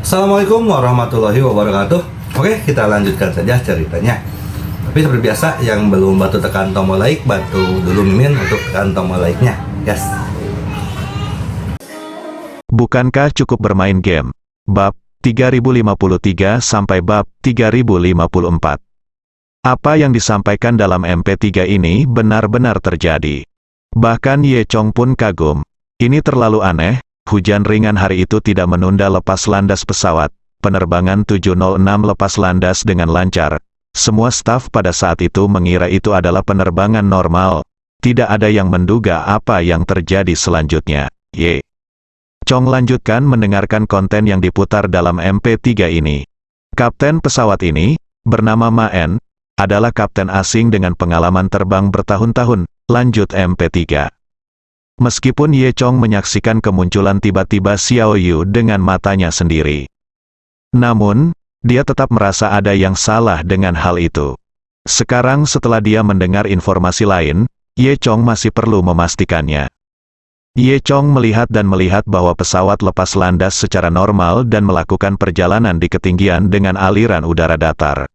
Assalamualaikum warahmatullahi wabarakatuh. Oke, kita lanjutkan saja ceritanya. Tapi seperti biasa, yang belum bantu tekan tombol like, bantu dulu Mimin untuk tekan tombol like-nya. Yes. Bukankah cukup bermain game? Bab 3053 sampai bab 3054. Apa yang disampaikan dalam MP3 ini benar-benar terjadi. Bahkan Ye Chong pun kagum. Ini terlalu aneh. Hujan ringan hari itu tidak menunda lepas landas pesawat. Penerbangan 706 lepas landas dengan lancar. Semua staf pada saat itu mengira itu adalah penerbangan normal. Tidak ada yang menduga apa yang terjadi selanjutnya. Ye Chong lanjutkan mendengarkan konten yang diputar dalam MP3 ini. Kapten pesawat ini, bernama Ma En, adalah kapten asing dengan pengalaman terbang bertahun-tahun. Lanjut MP3. Meskipun Ye Chong menyaksikan kemunculan tiba-tiba Xiao Yu dengan matanya sendiri. Namun, dia tetap merasa ada yang salah dengan hal itu. Sekarang setelah dia mendengar informasi lain, Ye Chong masih perlu memastikannya. Ye Chong melihat bahwa pesawat lepas landas secara normal dan melakukan perjalanan di ketinggian dengan aliran udara datar.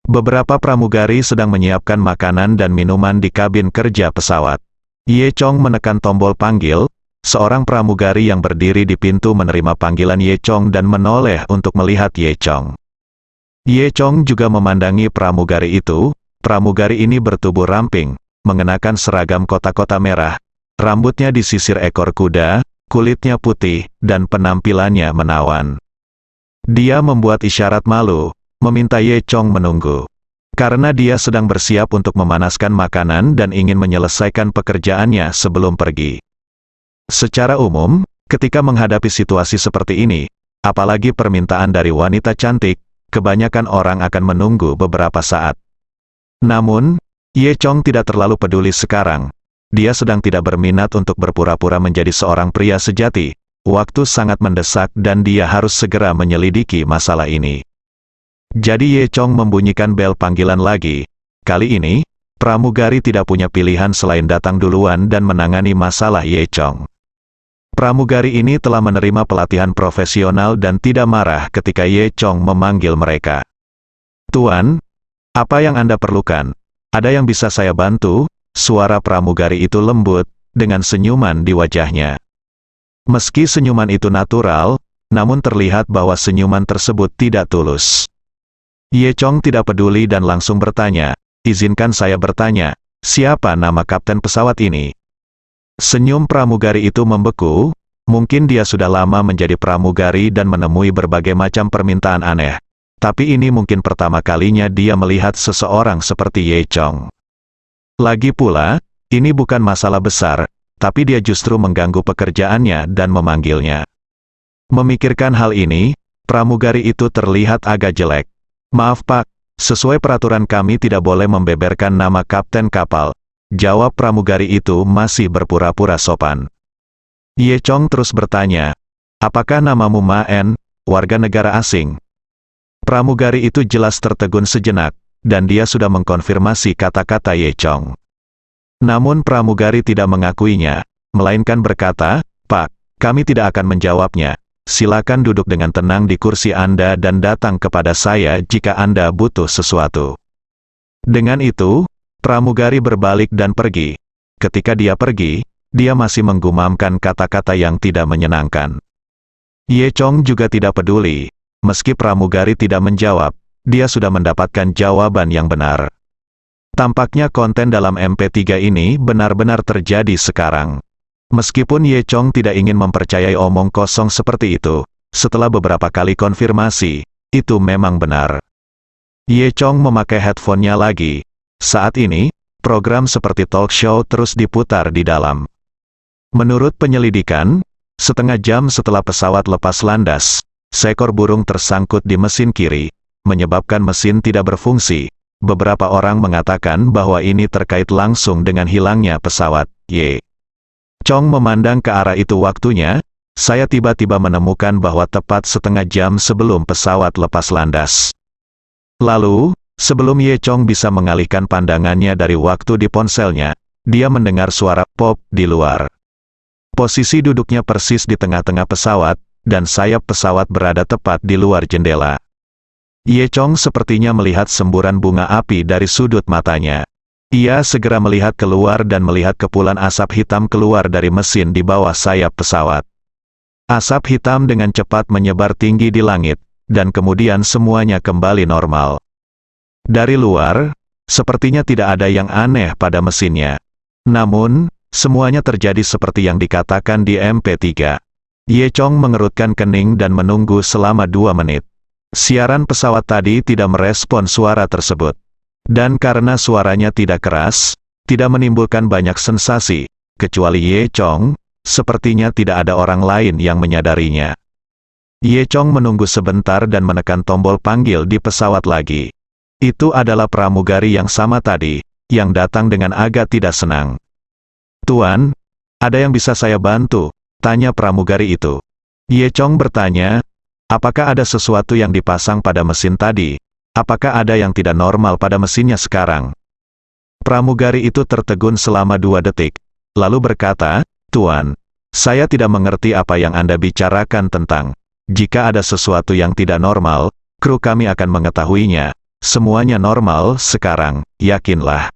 Beberapa pramugari sedang menyiapkan makanan dan minuman di kabin kerja pesawat. Ye Chong menekan tombol panggil, seorang pramugari yang berdiri di pintu menerima panggilan Ye Chong dan menoleh untuk melihat Ye Chong. Ye Chong juga memandangi pramugari itu. Pramugari ini bertubuh ramping, mengenakan seragam kotak-kotak merah, rambutnya disisir ekor kuda, kulitnya putih, dan penampilannya menawan. Dia membuat isyarat malu, meminta Ye Chong menunggu. Karena dia sedang bersiap untuk memanaskan makanan dan ingin menyelesaikan pekerjaannya sebelum pergi. Secara umum, ketika menghadapi situasi seperti ini, apalagi permintaan dari wanita cantik, kebanyakan orang akan menunggu beberapa saat. Namun, Ye Chong tidak terlalu peduli sekarang. Dia sedang tidak berminat untuk berpura-pura menjadi seorang pria sejati. Waktu sangat mendesak dan dia harus segera menyelidiki masalah ini. Jadi Ye Chong membunyikan bel panggilan lagi. Kali ini, pramugari tidak punya pilihan selain datang duluan dan menangani masalah Ye Chong. Pramugari ini telah menerima pelatihan profesional dan tidak marah ketika Ye Chong memanggil mereka. "Tuan, apa yang Anda perlukan? Ada yang bisa saya bantu?" Suara pramugari itu lembut, dengan senyuman di wajahnya. Meski senyuman itu natural, namun terlihat bahwa senyuman tersebut tidak tulus. Ye Chong tidak peduli dan langsung bertanya, "Izinkan saya bertanya, siapa nama kapten pesawat ini?" Senyum pramugari itu membeku, mungkin dia sudah lama menjadi pramugari dan menemui berbagai macam permintaan aneh. Tapi ini mungkin pertama kalinya dia melihat seseorang seperti Ye Chong. Lagi pula, ini bukan masalah besar, tapi dia justru mengganggu pekerjaannya dan memanggilnya. Memikirkan hal ini, pramugari itu terlihat agak jelek. "Maaf Pak, sesuai peraturan kami tidak boleh membeberkan nama kapten kapal," jawab pramugari itu masih berpura-pura sopan. Ye Chong terus bertanya, "Apakah namamu Ma En, warga negara asing?" Pramugari itu jelas tertegun sejenak, dan dia sudah mengkonfirmasi kata-kata Ye Chong. Namun pramugari tidak mengakuinya, melainkan berkata, "Pak, kami tidak akan menjawabnya. Silakan duduk dengan tenang di kursi Anda dan datang kepada saya jika Anda butuh sesuatu." Dengan itu, pramugari berbalik dan pergi. Ketika dia pergi, dia masih menggumamkan kata-kata yang tidak menyenangkan. Ye Chong juga tidak peduli. Meski pramugari tidak menjawab, dia sudah mendapatkan jawaban yang benar. Tampaknya konten dalam MP3 ini benar-benar terjadi sekarang. Meskipun Ye Chong tidak ingin mempercayai omong kosong seperti itu, setelah beberapa kali konfirmasi, itu memang benar. Ye Chong memakai headphone-nya lagi. Saat ini, program seperti talk show terus diputar di dalam. Menurut penyelidikan, setengah jam setelah pesawat lepas landas, seekor burung tersangkut di mesin kiri, menyebabkan mesin tidak berfungsi. Beberapa orang mengatakan bahwa ini terkait langsung dengan hilangnya pesawat. Ye Chong memandang ke arah itu. "Waktunya, saya tiba-tiba menemukan bahwa tepat setengah jam sebelum pesawat lepas landas." Lalu, sebelum Ye Chong bisa mengalihkan pandangannya dari waktu di ponselnya, dia mendengar suara pop di luar. Posisi duduknya persis di tengah-tengah pesawat, dan sayap pesawat berada tepat di luar jendela. Ye Chong sepertinya melihat semburan bunga api dari sudut matanya. Ia segera melihat keluar dan melihat kepulan asap hitam keluar dari mesin di bawah sayap pesawat. Asap hitam dengan cepat menyebar tinggi di langit, dan kemudian semuanya kembali normal. Dari luar, sepertinya tidak ada yang aneh pada mesinnya. Namun, semuanya terjadi seperti yang dikatakan di MP3. Ye Chong mengerutkan kening dan menunggu selama 2 menit. Siaran pesawat tadi tidak merespon suara tersebut. Dan karena suaranya tidak keras, tidak menimbulkan banyak sensasi, kecuali Ye Chong, sepertinya tidak ada orang lain yang menyadarinya. Ye Chong menunggu sebentar dan menekan tombol panggil di pesawat lagi. Itu adalah pramugari yang sama tadi, yang datang dengan agak tidak senang. "Tuan, ada yang bisa saya bantu?" tanya pramugari itu. Ye Chong bertanya, "Apakah ada sesuatu yang dipasang pada mesin tadi? Apakah ada yang tidak normal pada mesinnya sekarang?" Pramugari itu tertegun selama 2 detik, lalu berkata, "Tuan, saya tidak mengerti apa yang Anda bicarakan tentang. Jika ada sesuatu yang tidak normal, kru kami akan mengetahuinya. Semuanya normal sekarang, yakinlah."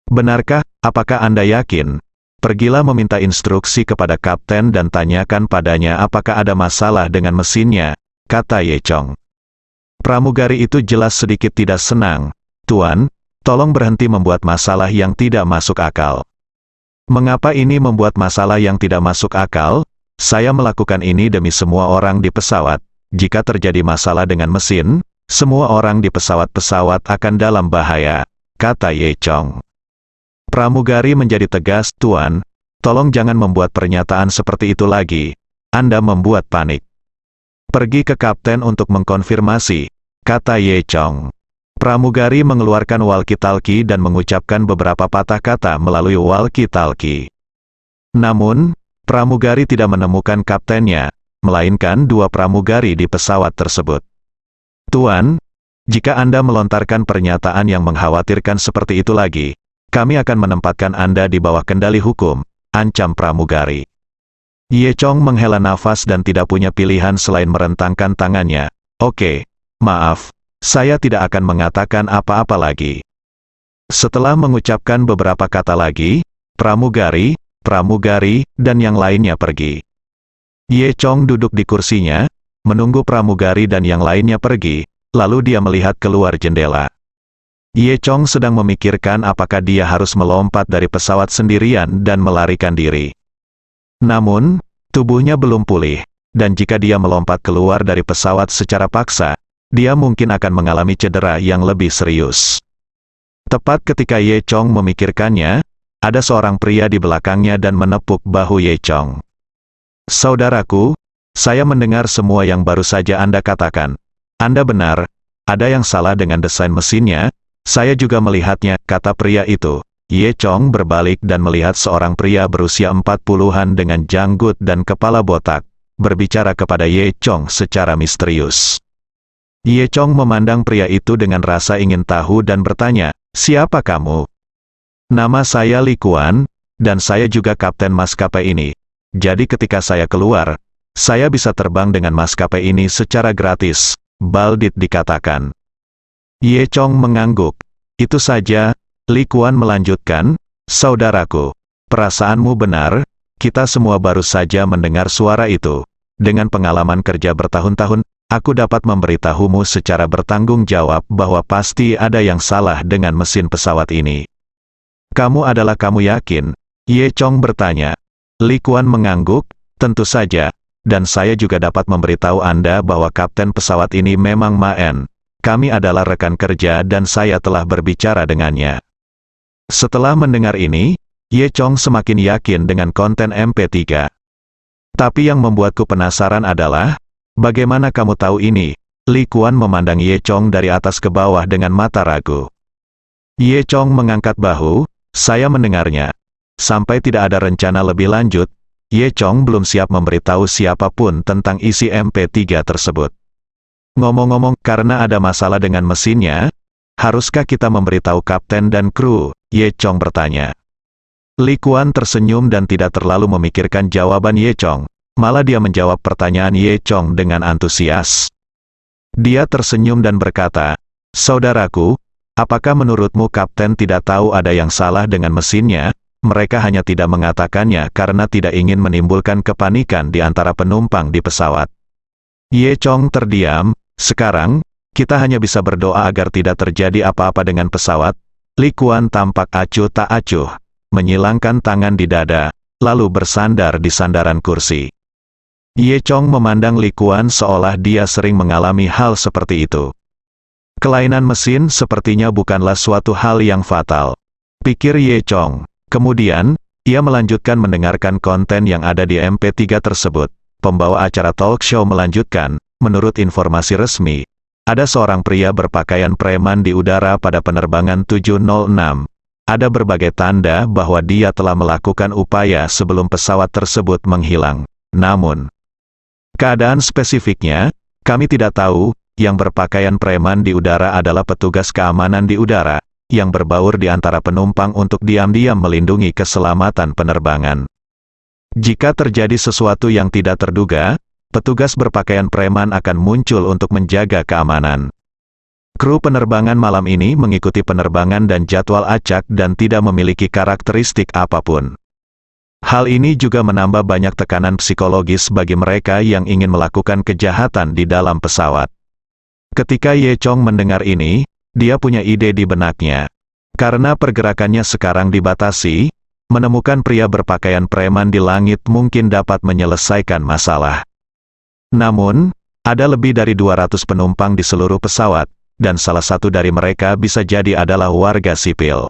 "Benarkah? Apakah Anda yakin?" "Pergilah meminta instruksi kepada kapten dan tanyakan padanya apakah ada masalah dengan mesinnya," kata Ye Chong. Pramugari itu jelas sedikit tidak senang. "Tuan, tolong berhenti membuat masalah yang tidak masuk akal." "Mengapa ini membuat masalah yang tidak masuk akal? Saya melakukan ini demi semua orang di pesawat. Jika terjadi masalah dengan mesin, semua orang di pesawat-pesawat akan dalam bahaya," kata Ye Chong. Pramugari menjadi tegas, "Tuan, tolong jangan membuat pernyataan seperti itu lagi. Anda membuat panik. Pergi ke kapten untuk mengkonfirmasi," kata Ye Chong. Pramugari mengeluarkan walkie-talkie dan mengucapkan beberapa patah kata melalui walkie-talkie. Namun, pramugari tidak menemukan kaptennya, melainkan 2 pramugari di pesawat tersebut. "Tuan, jika Anda melontarkan pernyataan yang mengkhawatirkan seperti itu lagi, kami akan menempatkan Anda di bawah kendali hukum," ancam pramugari. Ye Chong menghela nafas dan tidak punya pilihan selain merentangkan tangannya. "Oke, maaf, saya tidak akan mengatakan apa-apa lagi." Setelah mengucapkan beberapa kata lagi, pramugari, dan yang lainnya pergi. Ye Chong duduk di kursinya, menunggu pramugari dan yang lainnya pergi, lalu dia melihat keluar jendela. Ye Chong sedang memikirkan apakah dia harus melompat dari pesawat sendirian dan melarikan diri. Namun, tubuhnya belum pulih, dan jika dia melompat keluar dari pesawat secara paksa, dia mungkin akan mengalami cedera yang lebih serius. Tepat ketika Ye Chong memikirkannya, ada seorang pria di belakangnya dan menepuk bahu Ye Chong. "Saudaraku, saya mendengar semua yang baru saja Anda katakan. Anda benar, ada yang salah dengan desain mesinnya. Saya juga melihatnya," kata pria itu. Ye Chong berbalik dan melihat seorang pria berusia 40-an dengan janggut dan kepala botak, berbicara kepada Ye Chong secara misterius. Ye Chong memandang pria itu dengan rasa ingin tahu dan bertanya, "Siapa kamu?" "Nama saya Li Kuan, dan saya juga kapten maskapai ini. Jadi ketika saya keluar, saya bisa terbang dengan maskapai ini secara gratis," Baldit dikatakan. Ye Chong mengangguk. "Itu saja," Li Kuan melanjutkan, "Saudaraku, perasaanmu benar, kita semua baru saja mendengar suara itu. Dengan pengalaman kerja bertahun-tahun, aku dapat memberitahumu secara bertanggung jawab bahwa pasti ada yang salah dengan mesin pesawat ini." "Kamu yakin?" Ye Chong bertanya. Li Kuan mengangguk, "Tentu saja, dan saya juga dapat memberitahu Anda bahwa kapten pesawat ini memang Ma En. Kami adalah rekan kerja dan saya telah berbicara dengannya." Setelah mendengar ini, Ye Chong semakin yakin dengan konten MP3. "Tapi yang membuatku penasaran adalah, bagaimana kamu tahu ini?" Li Kuan memandang Ye Chong dari atas ke bawah dengan mata ragu. Ye Chong mengangkat bahu, "Saya mendengarnya. Sampai tidak ada rencana lebih lanjut, Ye Chong belum siap memberitahu siapapun tentang isi MP3 tersebut. Ngomong-ngomong, karena ada masalah dengan mesinnya, haruskah kita memberitahu kapten dan kru?" Ye Chong bertanya. Li Kuan tersenyum dan tidak terlalu memikirkan jawaban Ye Chong, Malah dia menjawab pertanyaan Ye Chong dengan antusias. Dia tersenyum dan berkata, "Saudaraku, apakah menurutmu kapten tidak tahu ada yang salah dengan mesinnya? Mereka hanya tidak mengatakannya karena tidak ingin menimbulkan kepanikan di antara penumpang di pesawat." Ye Chong terdiam. "Sekarang, kita hanya bisa berdoa agar tidak terjadi apa-apa dengan pesawat." Li Kuan tampak acuh tak acuh, menyilangkan tangan di dada, lalu bersandar di sandaran kursi. Ye Chong memandang Li Kuan seolah dia sering mengalami hal seperti itu. Kelainan mesin sepertinya bukanlah suatu hal yang fatal, pikir Ye Chong. Kemudian, ia melanjutkan mendengarkan konten yang ada di MP3 tersebut. Pembawa acara talk show melanjutkan, menurut informasi resmi, ada seorang pria berpakaian preman di udara pada penerbangan 706. Ada berbagai tanda bahwa dia telah melakukan upaya sebelum pesawat tersebut menghilang. Namun, keadaan spesifiknya, kami tidak tahu. Yang berpakaian preman di udara adalah petugas keamanan di udara, yang berbaur di antara penumpang untuk diam-diam melindungi keselamatan penerbangan. Jika terjadi sesuatu yang tidak terduga, petugas berpakaian preman akan muncul untuk menjaga keamanan. Kru penerbangan malam ini mengikuti penerbangan dan jadwal acak dan tidak memiliki karakteristik apapun. Hal ini juga menambah banyak tekanan psikologis bagi mereka yang ingin melakukan kejahatan di dalam pesawat. Ketika Ye Chong mendengar ini, dia punya ide di benaknya. Karena pergerakannya sekarang dibatasi, menemukan pria berpakaian preman di langit mungkin dapat menyelesaikan masalah. Namun, ada lebih dari 200 penumpang di seluruh pesawat, dan salah satu dari mereka bisa jadi adalah warga sipil.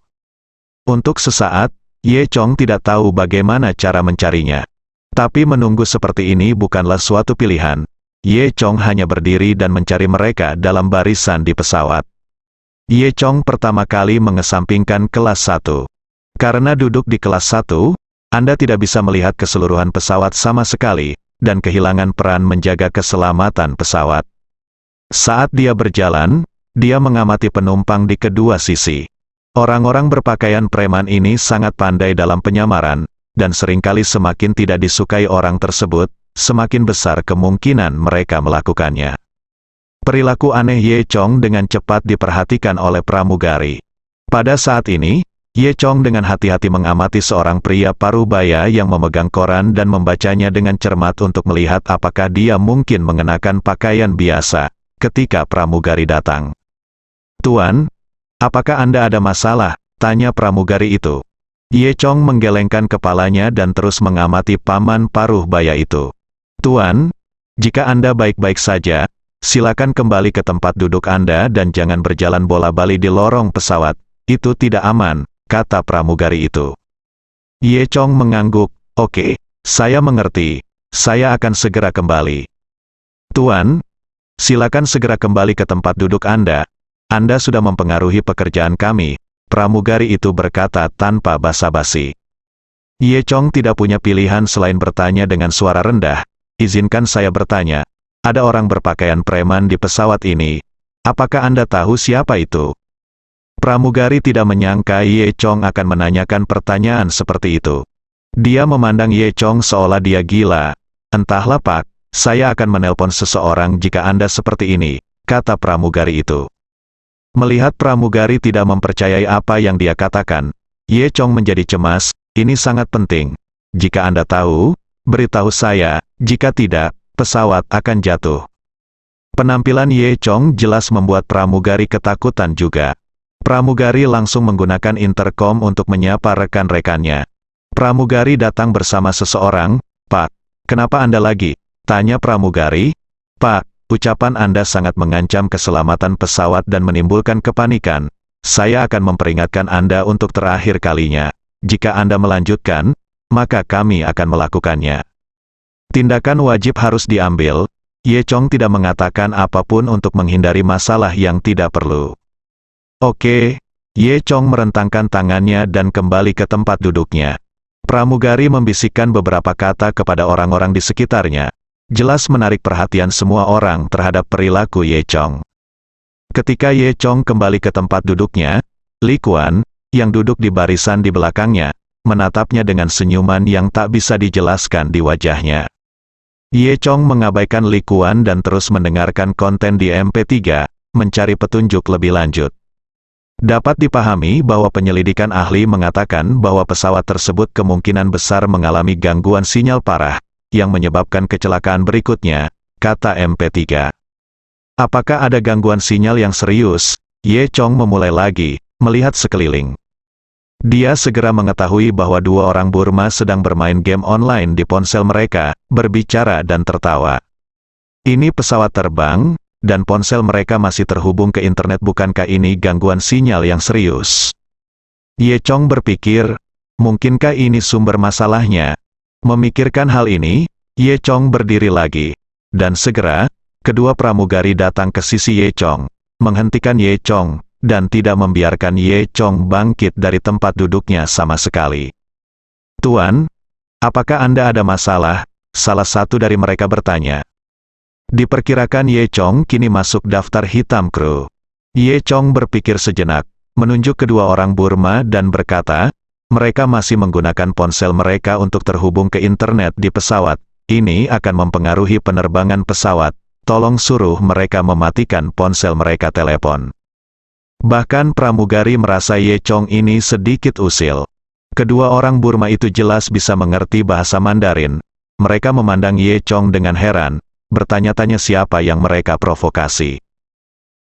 Untuk sesaat, Ye Chong tidak tahu bagaimana cara mencarinya. Tapi menunggu seperti ini bukanlah suatu pilihan. Ye Chong hanya berdiri dan mencari mereka dalam barisan di pesawat. Ye Chong pertama kali mengesampingkan kelas 1. Karena duduk di kelas 1, Anda tidak bisa melihat keseluruhan pesawat sama sekali, dan kehilangan peran menjaga keselamatan pesawat. Saat dia berjalan, dia mengamati penumpang di kedua sisi. Orang-orang berpakaian preman ini sangat pandai dalam penyamaran, dan seringkali semakin tidak disukai orang tersebut, semakin besar kemungkinan mereka melakukannya. Perilaku aneh Ye Chong dengan cepat diperhatikan oleh pramugari. Pada saat ini, Ye Chong dengan hati-hati mengamati seorang pria parubaya yang memegang koran dan membacanya dengan cermat untuk melihat apakah dia mungkin mengenakan pakaian biasa ketika pramugari datang. "Tuan, apakah Anda ada masalah?" tanya pramugari itu. Ye Chong menggelengkan kepalanya dan terus mengamati paman paruh baya itu. "Tuan, jika Anda baik-baik saja, silakan kembali ke tempat duduk Anda dan jangan berjalan bola-bali di lorong pesawat. Itu tidak aman," kata pramugari itu. Ye Chong mengangguk. "Oke, saya mengerti. Saya akan segera kembali." "Tuan, silakan segera kembali ke tempat duduk Anda. Anda sudah mempengaruhi pekerjaan kami," pramugari itu berkata tanpa basa-basi. Ye Chong tidak punya pilihan selain bertanya dengan suara rendah. "Izinkan saya bertanya, ada orang berpakaian preman di pesawat ini. Apakah Anda tahu siapa itu?" Pramugari tidak menyangka Ye Chong akan menanyakan pertanyaan seperti itu. Dia memandang Ye Chong seolah dia gila. "Entahlah Pak, saya akan menelpon seseorang jika Anda seperti ini," kata pramugari itu. Melihat pramugari tidak mempercayai apa yang dia katakan, Ye Chong menjadi cemas. "Ini sangat penting. Jika Anda tahu, beritahu saya, jika tidak, pesawat akan jatuh." Penampilan Ye Chong jelas membuat pramugari ketakutan juga. Pramugari langsung menggunakan intercom untuk menyapa rekan-rekannya. Pramugari datang bersama seseorang. "Pak, kenapa Anda lagi?" tanya pramugari. "Pak, ucapan Anda sangat mengancam keselamatan pesawat dan menimbulkan kepanikan. Saya akan memperingatkan Anda untuk terakhir kalinya. Jika Anda melanjutkan, maka kami akan melakukannya." Tindakan wajib harus diambil. Ye Chong tidak mengatakan apapun untuk menghindari masalah yang tidak perlu. "Oke." Ye Chong merentangkan tangannya dan kembali ke tempat duduknya. Pramugari membisikkan beberapa kata kepada orang-orang di sekitarnya. Jelas menarik perhatian semua orang terhadap perilaku Ye Chong. Ketika Ye Chong kembali ke tempat duduknya, Li Kuan, yang duduk di barisan di belakangnya, menatapnya dengan senyuman yang tak bisa dijelaskan di wajahnya. Ye Chong mengabaikan Li Kuan dan terus mendengarkan konten di MP3, mencari petunjuk lebih lanjut. Dapat dipahami bahwa penyelidikan ahli mengatakan bahwa pesawat tersebut kemungkinan besar mengalami gangguan sinyal parah, yang menyebabkan kecelakaan berikutnya, kata MP3. Apakah ada gangguan sinyal yang serius? Ye Chong memulai lagi, melihat sekeliling. Dia segera mengetahui bahwa dua orang Burma sedang bermain game online di ponsel mereka, berbicara dan tertawa. Ini pesawat terbang, dan ponsel mereka masih terhubung ke internet. Bukankah ini gangguan sinyal yang serius? Ye Chong berpikir, mungkinkah ini sumber masalahnya? Memikirkan hal ini, Ye Chong berdiri lagi. Dan segera, kedua pramugari datang ke sisi Ye Chong, menghentikan Ye Chong, dan tidak membiarkan Ye Chong bangkit dari tempat duduknya sama sekali. "Tuan, apakah Anda ada masalah?" salah satu dari mereka bertanya. Diperkirakan Ye Chong kini masuk daftar hitam kru. Ye Chong berpikir sejenak, menunjuk kedua orang Burma dan berkata, mereka masih menggunakan ponsel mereka untuk terhubung ke internet di pesawat. Ini akan mempengaruhi penerbangan pesawat. Tolong suruh mereka mematikan ponsel mereka telepon. Bahkan pramugari merasa Ye Chong ini sedikit usil. Kedua orang Burma itu jelas bisa mengerti bahasa Mandarin. Mereka memandang Ye Chong dengan heran, bertanya-tanya siapa yang mereka provokasi.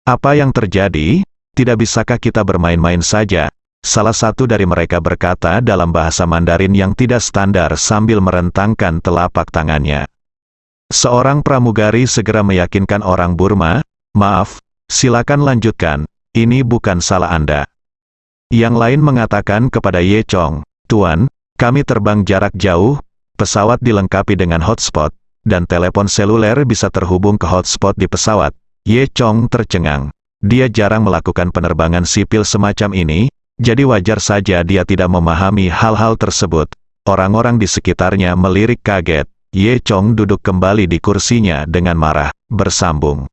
"Apa yang terjadi? Tidak bisakah kita bermain-main saja?" Salah satu dari mereka berkata dalam bahasa Mandarin yang tidak standar sambil merentangkan telapak tangannya. Seorang pramugari segera meyakinkan orang Burma, "Maaf, silakan lanjutkan. Ini bukan salah Anda." Yang lain mengatakan kepada Ye Chong, "Tuan, kami terbang jarak jauh, pesawat dilengkapi dengan hotspot, dan telepon seluler bisa terhubung ke hotspot di pesawat." Ye Chong tercengang. Dia jarang melakukan penerbangan sipil semacam ini, jadi wajar saja dia tidak memahami hal-hal tersebut. Orang-orang di sekitarnya melirik kaget. Ye Chong duduk kembali di kursinya dengan marah, bersambung.